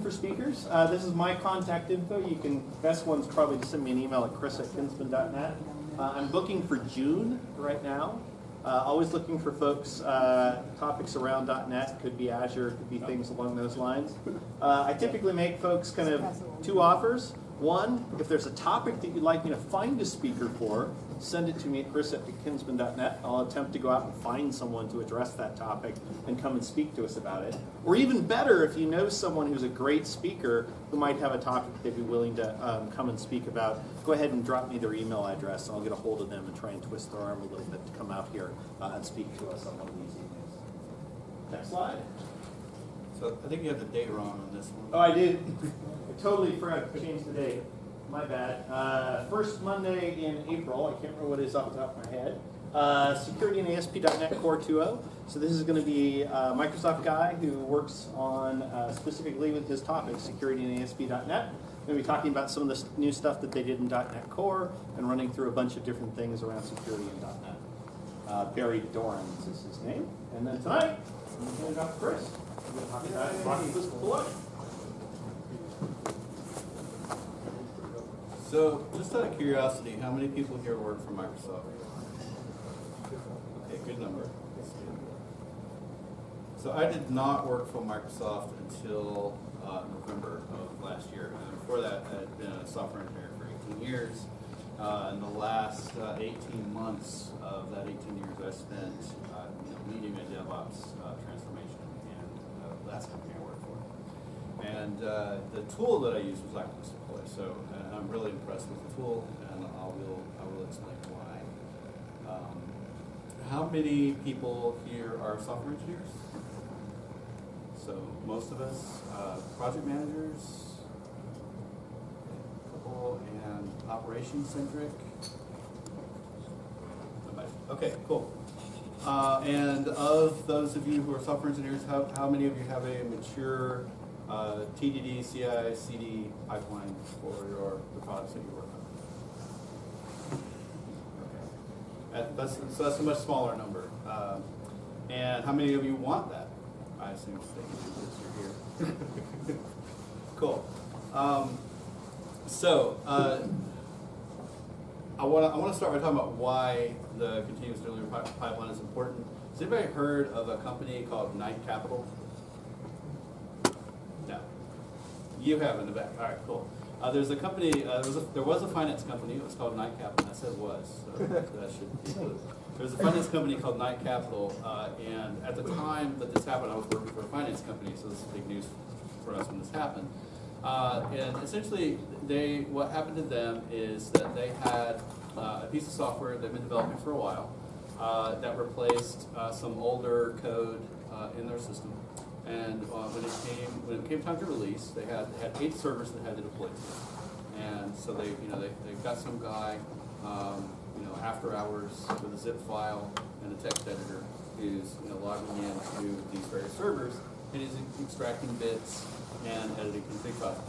for speakers. This is my contact info. Best one's probably to send me an email at chris@kinsman.net. I'm booking for June right now. Always looking for folks, topics around .NET, could be Azure, could be things along those lines. I typically make folks kind of two offers. One, if there's a topic that you'd like me to find a speaker for, send it to me at chris@kinsman.net. I'll attempt to go out and find someone to address that topic and come and speak to us about it. Or even better, if you know someone who's a great speaker who might have a topic they'd be willing to come and speak about, go ahead and drop me their email address. I'll get a hold of them and try and twist their arm a little bit to come out here and speak to us on one of these evenings. Next slide. So I think you have the date wrong on this one. Oh, I did. I totally forgot to change the date. My bad. First Monday in April. I can't remember what it is off the top of my head. Security in ASP.NET Core 2.0. So this is going to be a Microsoft guy who works on specifically with his topic, security in ASP.NET. We're going to be talking about some of the new stuff that they did in .NET Core and running through a bunch of different things around security in .NET. Barry Dorans is his name. And then tonight, I'm going to hand it off to Chris. We're going to talk about Octopus deploy. So, just out of curiosity, how many people here work for Microsoft? Okay, good number. So I did not work for Microsoft until November of last year. And before that, I had been a software engineer for 18 years. In the last 18 months of that 18 years, I spent leading a DevOps transformation, and that's the company I work for. And the tool that I used was Octopus Deploy. So I'm really impressed with the tool, and I will explain why. How many people here are software engineers? So most of us, project managers, a couple, and operations centric. Okay, cool. And of those of you who are software engineers, how many of you have a mature TDD, CI, CD pipeline for the products that you work on? Okay. That's a much smaller number. And how many of you want that? I assume you're here. Cool. I want to start by talking about why the continuous delivery pipeline is important. Has anybody heard of a company called Knight Capital? No. You have in the back. All right, cool. There's a company. There was a finance company. It was called Knight Capital. I said was. So that should be good. There was a finance company called Knight Capital, and at the time that this happened, I was working for a finance company. So this is big news for us when this happened. And essentially, what happened to them is that they had a piece of software they've been developing for a while that replaced some older code in their system. And when it came time to release, they had 8 servers that had to deploy to. And so they got some guy, after hours with a zip file and a text editor who's logging into these various servers and he's extracting bits and editing config files.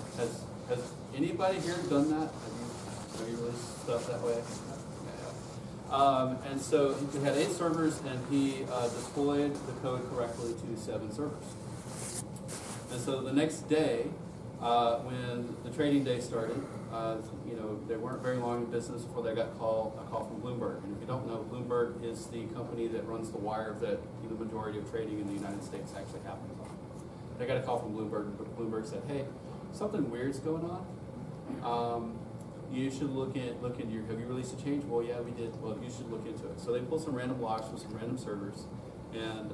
Has anybody here done that? Have you released stuff that way? Yeah. And so he had 8 servers, and he deployed the code correctly to 7 servers. And so the next day, when the trading day started, they weren't very long in business before they got a call from Bloomberg. And if you don't know, Bloomberg is the company that runs the wire that the majority of trading in the United States actually happens on. They got a call from Bloomberg, but Bloomberg said, "Hey, something weird's going on. You should look into your. Have you released a change? Well, yeah, we did. Well, you should look into it." So they pulled some random logs from some random servers, and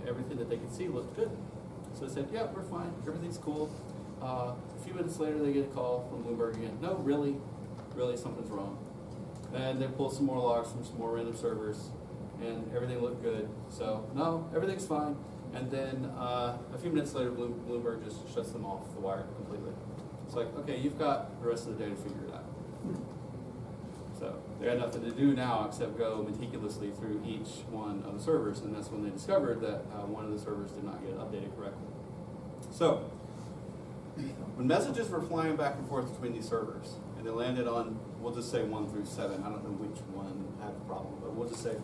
everything that they could see looked good. So they said, "Yeah, we're fine. Everything's cool." A few minutes later, they get a call from Bloomberg again. "No, really, something's wrong." And they pulled some more logs from some more random servers, and everything looked good. So no, everything's fine. And then a few minutes later, Bloomberg just shuts them off the wire completely. It's like, okay, you've got the rest of the day to figure it out. So they had nothing to do now except go meticulously through each one of the servers, and that's when they discovered that one of the servers did not get updated correctly. So when messages were flying back and forth between these servers, and they landed on, we'll just say 1 through 7. I don't know which one had the problem, but we'll just say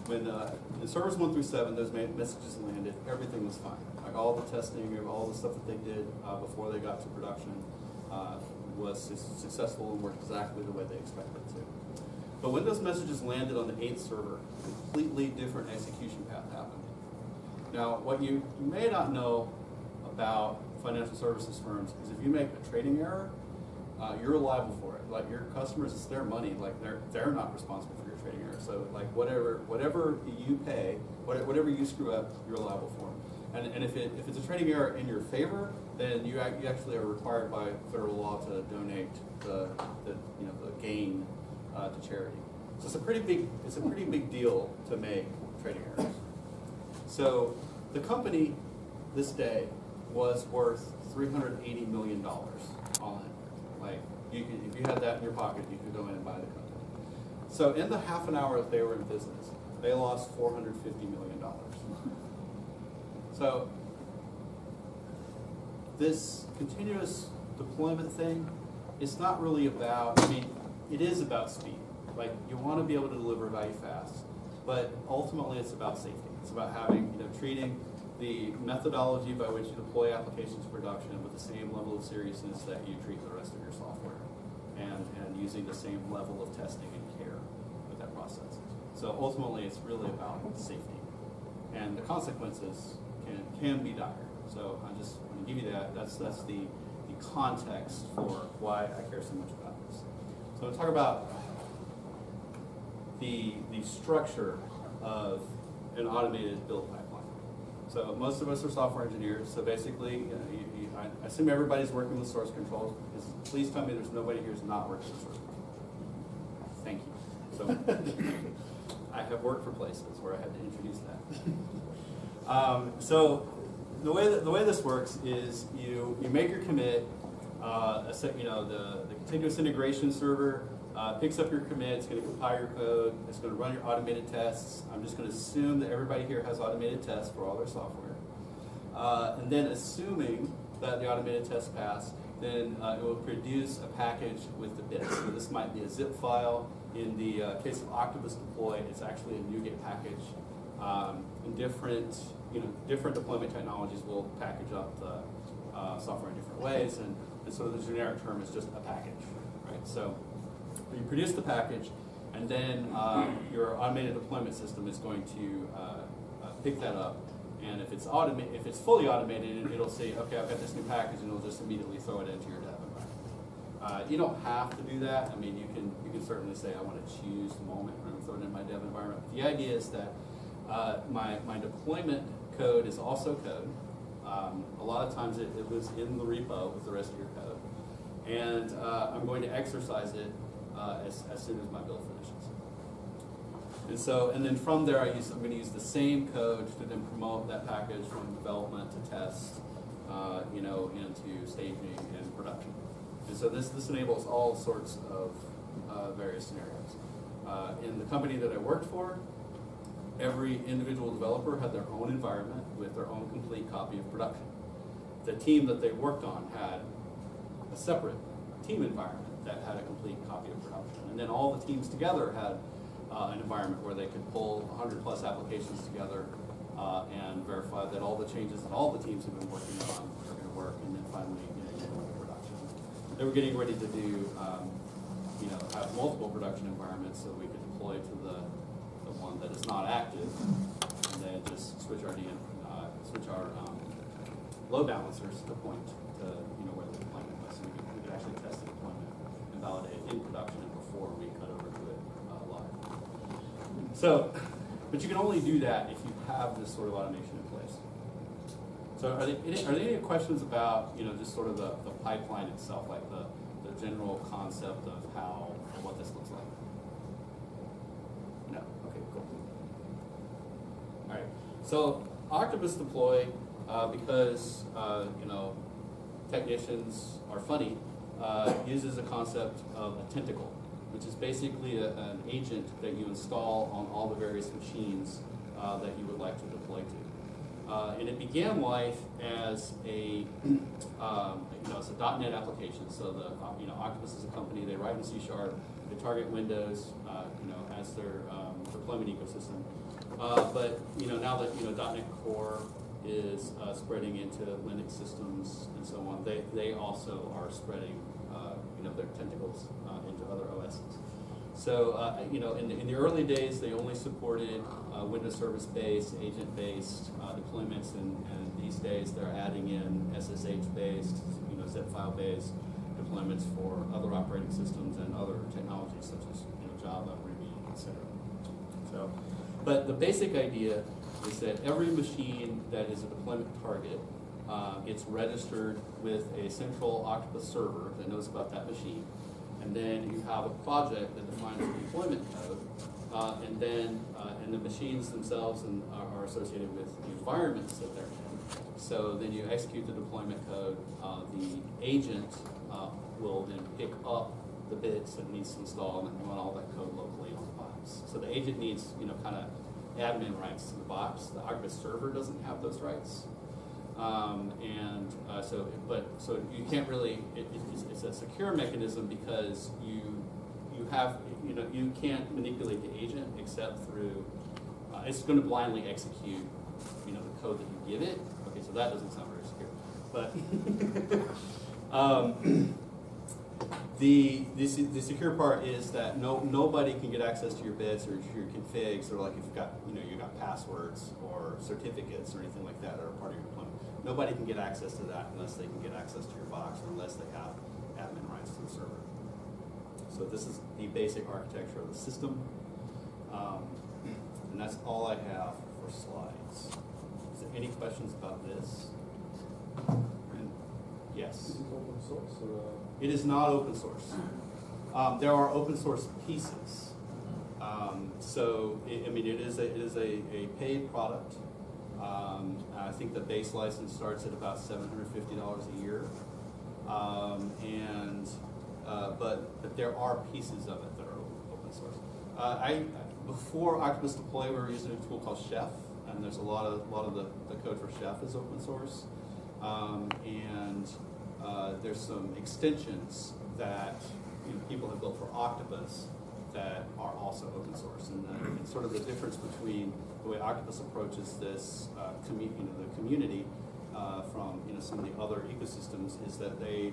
when the servers 1 through 7, those messages landed, everything was fine. Like all the testing, all the stuff that they did before they got to production was successful and worked exactly the way they expected it to. But when those messages landed on the 8th server, a completely different execution path happened. Now, what you may not know about financial services firms is if you make a trading error, you're liable for it. Like your customers, it's their money. Like they're not responsible for your trading error. So like whatever you pay, whatever you screw up, you're liable for. And if it's a trading error in your favor, then you actually are required by federal law to donate the gain to charity. So it's a pretty big deal to make trading errors. So the company this day was worth $380 million all in. Like if you had that in your pocket, you could go in and buy the company. So in the half an hour that they were in business, they lost $450 million. So this continuous deployment thing, it's not really about, I mean, it is about speed. Like you want to be able to deliver value fast, but ultimately it's about safety. It's about having, treating the methodology by which you deploy applications to production with the same level of seriousness that you treat the rest of your software, and using the same level of testing and care with that process. So ultimately it's really about safety, and the consequences can be dire. So I just want to give you that. That's the context for why I care so much about this. So I'm going to talk about the structure of an automated build pipeline. So most of us are software engineers. So basically, I assume everybody's working with source control. Please tell me there's nobody here who's not working with source control. Thank you. So I have worked for places where I had to introduce that. So the way this works is you make your commit. The continuous integration server picks up your commit. It's going to compile your code. It's going to run your automated tests. I'm just going to assume that everybody here has automated tests for all their software. And then assuming that the automated tests pass, then it will produce a package with the bits. So this might be a zip file. In the case of Octopus deploy, it's actually a NuGet package. In different deployment technologies will package up the software in different ways, and so the generic term is just a package, right? So you produce the package, and then your automated deployment system is going to pick that up, and if it's fully automated, it'll say, okay, I've got this new package, and it'll just immediately throw it into your dev environment. You don't have to do that. I mean, you can certainly say, I want to choose the moment when I'm throwing it in my dev environment. But the idea is that my deployment code is also code. A lot of times it lives in the repo with the rest of your code. And I'm going to exercise it as soon as my build finishes. And then from there, I'm going to use the same code to then promote that package from development to test, into staging and production. And so this enables all sorts of various scenarios. In the company that I worked for, every individual developer had their own environment with their own complete copy of production. The team that they worked on had a separate team environment that had a complete copy of production. And then all the teams together had an environment where they could pull 100 plus applications together and verify that all the changes that all the teams have been working on are going to work, and then finally get into production. They were getting ready to do, have multiple production environments so we could deploy to the one that is not active, and then just switch our load balancers to point to where the deployment was, so we could actually test the deployment and validate it in production before we cut over to it live. So, but you can only do that if you have this sort of automation in place. So are there any questions about just sort of the pipeline itself, like the general concept of what this looks like? No. Okay, cool. All right. So Octopus deploy, because technicians are funny, uses a concept of a tentacle, which is basically an agent that you install on all the various machines that you would like to deploy to. And it began life as it's a .NET application. So Octopus is a company. They write in C#. They target Windows, as their deployment ecosystem. But now that .NET Core is spreading into Linux systems and so on, they also are spreading their tentacles into other OSs. So in the early days, they only supported Windows service-based, agent-based deployments, and these days they're adding in SSH-based, zip file-based deployments for other operating systems and other technologies such as Java, Ruby, etc. So, but the basic idea is that every machine that is a deployment target gets registered with a central Octopus server that knows about that machine. And then you have a project that defines the deployment code, and the machines themselves are associated with the environments that they're in. So then you execute the deployment code. The agent will then pick up the bits that it needs to install and run all that code locally on the box. So the agent needs kind of admin rights to the box. The Octopus server doesn't have those rights. So you can't really, it's a secure mechanism because you can't manipulate the agent except through, it's going to blindly execute, the code that you give it. Okay, so that doesn't sound very secure. But the secure part is that nobody can get access to your bits or your configs, or like if you've got passwords or certificates or anything like that that are part of your deployment. Nobody can get access to that unless they can get access to your box or unless they have admin rights to the server. So this is the basic architecture of the system. And that's all I have for slides. Is there any questions about this? And yes? Is it open source? Or, It is not open source. There are open source pieces. It is a paid product. I think the base license starts at about $750 a year, but there are pieces of it that are open source. Before Octopus Deploy, we were using a tool called Chef, and there's a lot of the code for Chef is open source, there's some extensions that people have built for Octopus that are also open source, and sort of the difference between the way Octopus approaches this the community from some of the other ecosystems is that they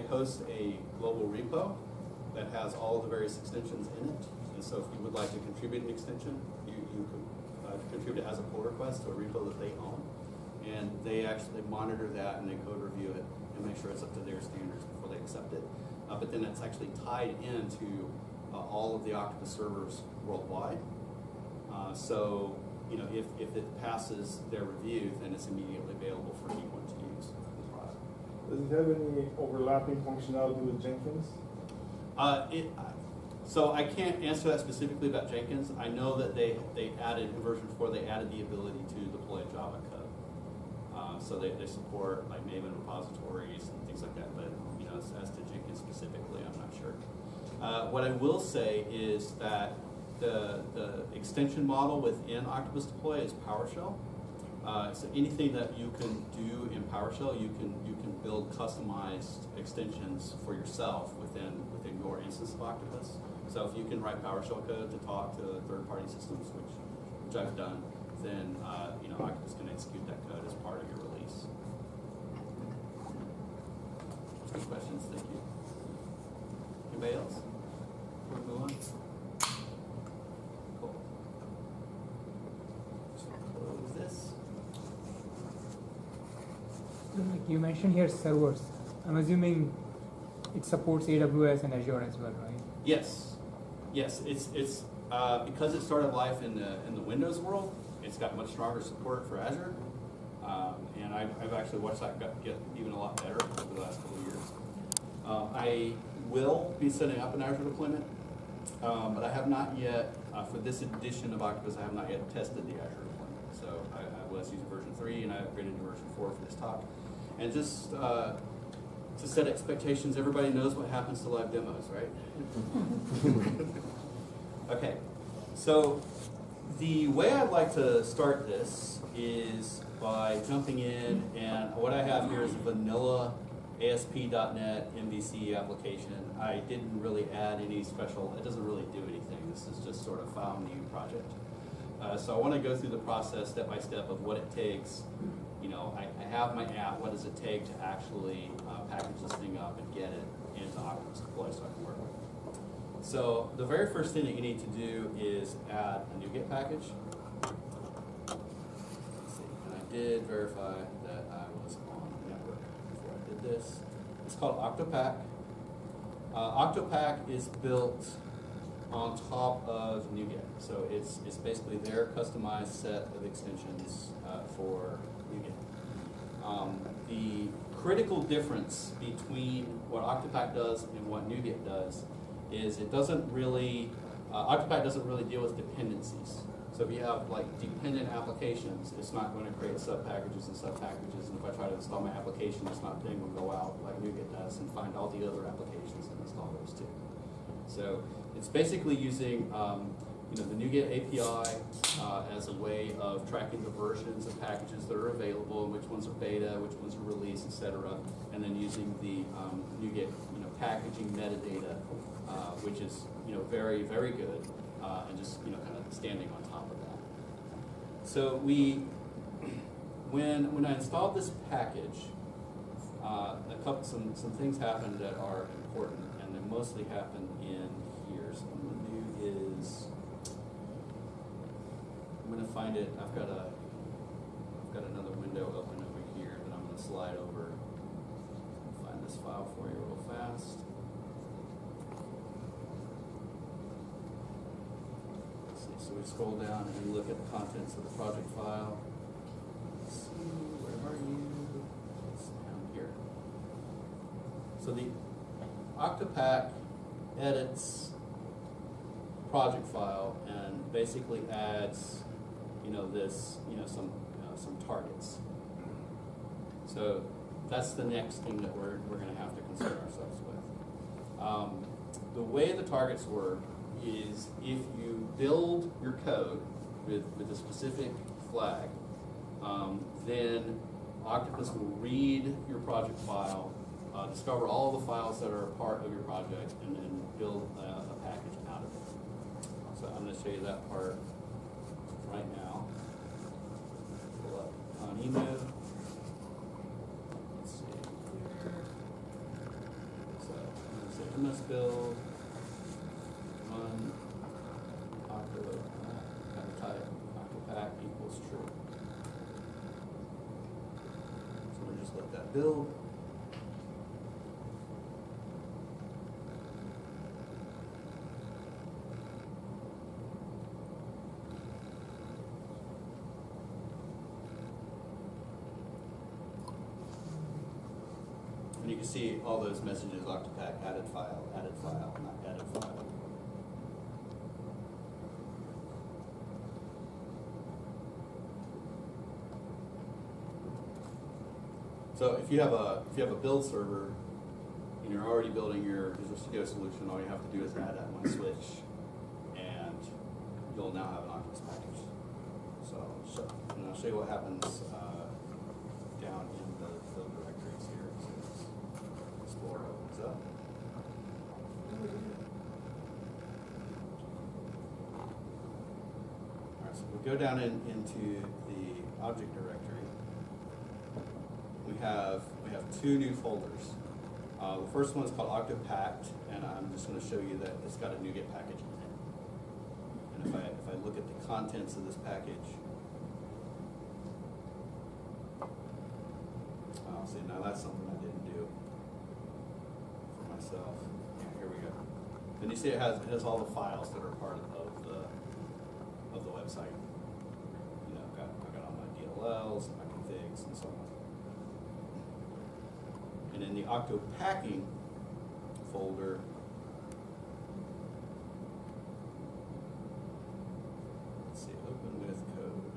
host a global repo that has all of the various extensions in it. And so if you would like to contribute an extension, you can contribute it as a pull request to a repo that they own. And they actually monitor that and they code review it and make sure it's up to their standards before they accept it. But then it's actually tied into all of the Octopus servers worldwide. If it passes their review, then it's immediately available for anyone to use the product. does it have any overlapping functionality with Jenkins? So I can't answer that specifically about Jenkins. I know that they added, in version 4, they added the ability to deploy Java code. So they support like Maven repositories and things like that, but as to Jenkins specifically, I'm not sure. What I will say is that the extension model within Octopus Deploy is PowerShell. So anything that you can do in PowerShell, you can build customized extensions for yourself within your instance of Octopus. So if you can write PowerShell code to talk to third-party systems, which I've done, then Octopus can execute that code as part of your release. Good questions, thank you. Anybody else? Before we move on? Cool. So close this. You mentioned here servers. I'm assuming it supports AWS and Azure as well, right? Yes. It's because it started life in the Windows world. It's got much stronger support for Azure, and I've actually watched that get even a lot better over the last couple of years. I will be setting up an Azure deployment, but I have not yet, for this edition of Octopus, I have not yet tested the Azure deployment. So I was using version 3, and I upgraded to version 4 for this talk. And just to set expectations, everybody knows what happens to live demos, right? Okay, so the way I'd like to start this is by jumping in, and what I have here is a vanilla ASP.NET MVC application. I didn't really add any special, it doesn't really do anything. This is just sort of file new project. So I want to go through the process step by step of what it takes. You know, I have my app. What does it take to actually package this thing up and get it into Octopus Deploy so I can work with it? So the very first thing that you need to do is add a NuGet package. Let's see, and I did verify that I was on the network before I did this. It's called Octopack. Octopack is built on top of NuGet. So it's basically their customized set of extensions for NuGet. The critical difference between what Octopack does and what NuGet does is it doesn't really, Octopack doesn't really deal with dependencies. So if you have like dependent applications, it's not going to create sub-packages and sub-packages. And if I try to install my application, it's not then going to go out like NuGet does and find all the other applications and install those too. So it's basically using you know, the NuGet API as a way of tracking the versions of packages that are available, and which ones are beta, which ones are released, etc. And then using the NuGet packaging metadata, which is very, very good, and just kind of standing on top of that. So when I installed this package, some things happened that are important, and they mostly happen in here. So what I'm going to do is I'm going to find it. I've got another window open over here that I'm going to slide over. Find this file for you real fast. Let's see. So we scroll down and we look at the contents of the project file. Let's see, where are you? It's down here. So the Octopack edits project file and basically adds some targets. So that's the next thing that we're going to have to concern ourselves with. The way the targets work is if you build your code with a specific flag, then Octopus will read your project file, discover all the files that are a part of your project, and then build a package out of it. So I'm going to show you that part right now. Pull up on email. Let's see here. So I'm going to say MS build run type Octopack equals true. So we'll just let that build. And you can see all those messages, Octopack, added file, not added file. So if you have a build server and you're already building your Visual Studio solution, all you have to do is add that one switch, and you'll now have an Octopus package. So and I'll show you what happens down in the build directories here. So Explorer opens up. All right, so we go down into the object directory. We have two new folders. The first one is called Octopack, and I'm just going to show you that it's got a NuGet package in it. And if I look at the contents of this package, see, now that's something I didn't do for myself. Yeah, here we go. And you see it has all the files that are part of the website. I've got all my DLLs, my configs, and so on. And in the Octopacking folder, let's see, open with code.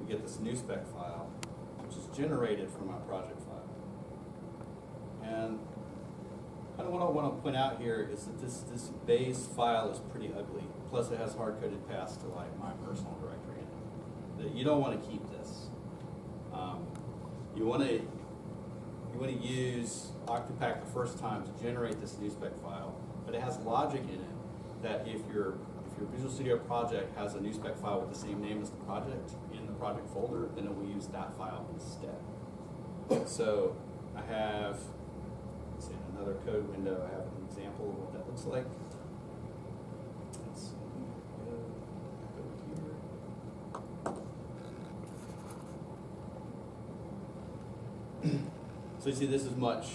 We get this new spec file, which is generated from our project file. And kind of what I want to point out here is that this base file is pretty ugly. Plus it has hard-coded paths to like my personal directory in it. That you don't want to keep this. You want to use Octopack the first time to generate this new spec file, but it has logic in it that if your Visual Studio project has a new spec file with the same name as the project in the project folder, then it will use that file instead. So I have, let's see, in another code window, I have an example of what that looks like. Let's see, go here. So you see, this is much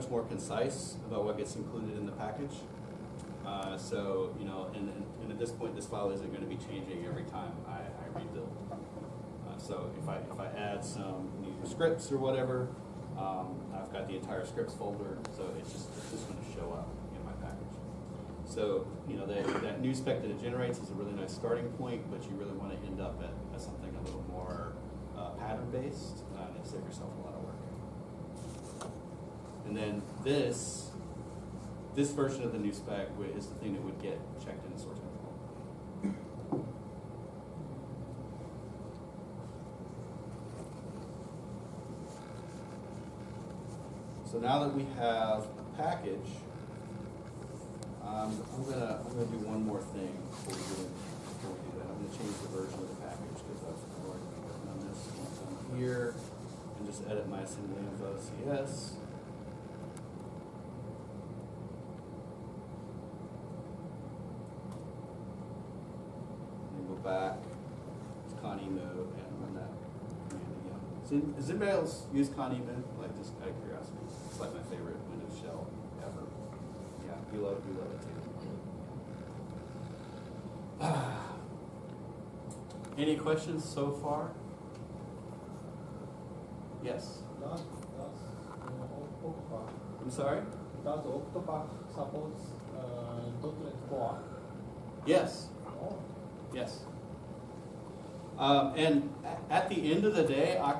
more concise about what gets included in the package. So, you know, and at this point, this file isn't going to be changing every time I rebuild. So if I add some new scripts or whatever, I've got the entire scripts folder, so it's just going to show up in my package. So, you know, that new spec that it generates is a really nice starting point, but you really want to end up at something a little more pattern-based, and save yourself a lot of work. And then this version of the new spec is the thing that would get checked in the source control. So now that we have a package, I'm gonna do one more thing before we do that. I'm gonna change the version of the package because I've already been working on this. Once I'm here, and just edit my assembly info CS. Back to conemu and run that command again. So does anybody else use conemu? Like, just out of curiosity, it's like my favorite Windows shell ever. Yeah, we love it too. Any questions so far? Yes. Does Octopus, I'm sorry. does Octopus supports .NET Core? Yes. Oh. Yes. And at the end of the day, Octopus